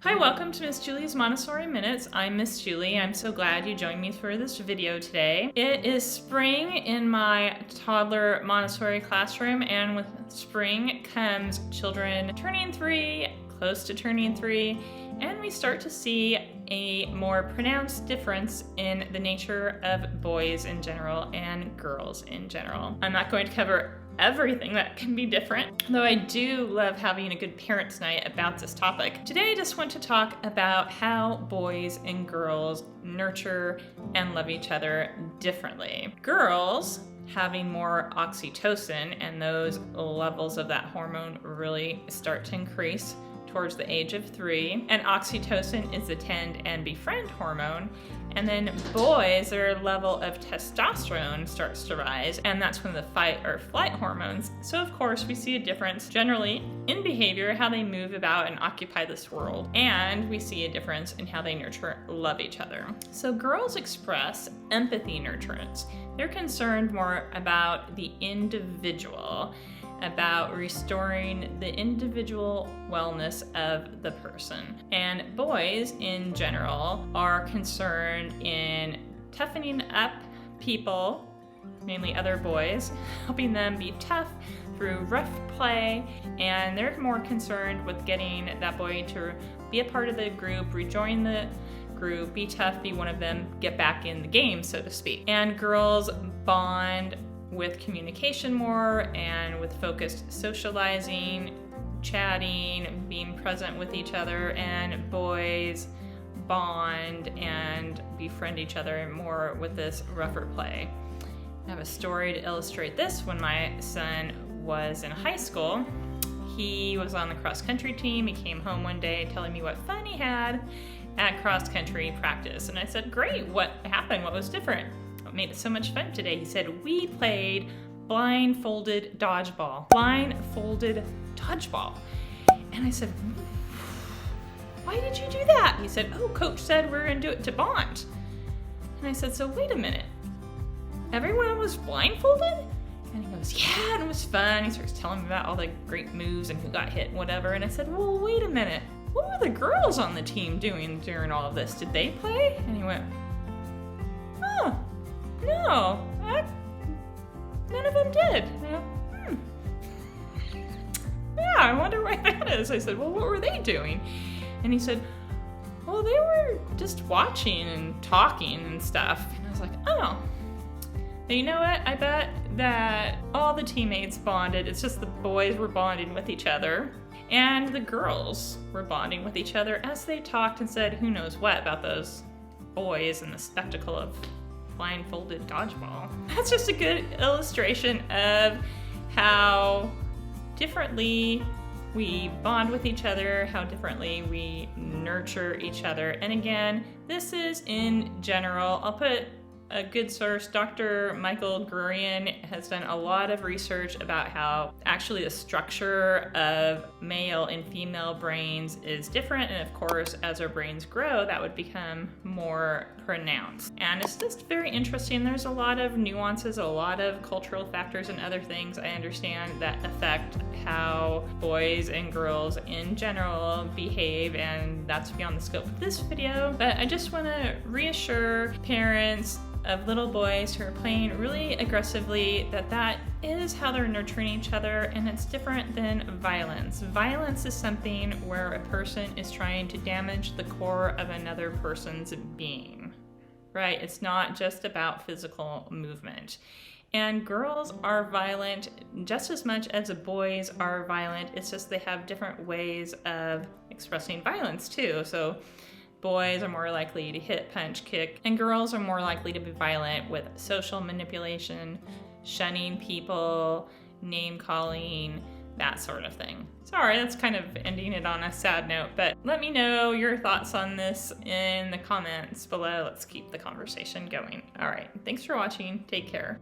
Hi, welcome to Miss Julie's Montessori Minutes. I'm Miss Julie. I'm so glad you joined me for this video today. It is spring in my toddler Montessori classroom, and with spring comes children turning 3, close to turning 3, and we start to see a more pronounced difference in the nature of boys in general and girls in general. I'm not going to cover everything that can be different, though I do love having a good parents' night about this topic. Today I just want to talk about how boys and girls nurture and love each other differently. Girls having more oxytocin, and those levels of that hormone really start to increase towards the age of 3, and oxytocin is the tend and befriend hormone. And then boys, their level of testosterone starts to rise, and that's when the fight or flight hormones. So of course we see a difference generally in behavior, how they move about and occupy this world, and we see a difference in how they nurture, love each other. So girls express empathy nurturance. They're concerned more about the individual, about restoring the individual wellness of the person. And boys in general are concerned in toughening up people, mainly other boys, helping them be tough through rough play, and they're more concerned with getting that boy to be a part of the group, rejoin the group, be tough, be one of them, get back in the game, so to speak. And girls bond with communication more and with focused socializing, chatting, being present with each other, and boys bond and befriend each other more with this rougher play. I have a story to illustrate this. When my son was in high school, he was on the cross-country team. He came home one day telling me what fun he had at cross-country practice. And I said, great, what happened? What was different? What made it so much fun today? He said, we played blindfolded dodgeball. Blindfolded dodgeball. And I said, why did you do that? He said, oh, coach said we're gonna do it to bond. And I said, so wait a minute, everyone was blindfolded? And he goes, yeah, and it was fun. He starts telling me about all the great moves and who got hit and whatever. And I said, well, wait a minute, what were the girls on the team doing during all of this? Did they play? And he went, oh, no, none of them did. And I went, yeah, I wonder why that is. I said, well, what were they doing? And he said, well, they were just watching and talking and stuff. And I was like, oh. But you know what? I bet that all the teammates bonded. It's just the boys were bonding with each other, and the girls were bonding with each other as they talked and said who knows what about those boys and the spectacle of blindfolded dodgeball. That's just a good illustration of how differently we bond with each other, how differently we nurture each other. And again, this is in general. I'll put a good source. Dr. Michael Gurian has done a lot of research about how actually the structure of male and female brains is different, and of course as our brains grow that would become more pronounced. And it's just very interesting. There's a lot of nuances, a lot of cultural factors and other things I understand that affect how boys and girls in general behave, and that's beyond the scope of this video. But I just want to reassure parents of little boys who are playing really aggressively that is how they're nurturing each other, and it's different than violence. Violence is something where a person is trying to damage the core of another person's being, right? It's not just about physical movement. And girls are violent just as much as boys are violent. It's just they have different ways of expressing violence too. So boys are more likely to hit, punch, kick, and girls are more likely to be violent with social manipulation, shunning people, name calling, that sort of thing. Sorry, that's kind of ending it on a sad note, but let me know your thoughts on this in the comments below. Let's keep the conversation going. All right, thanks for watching. Take care.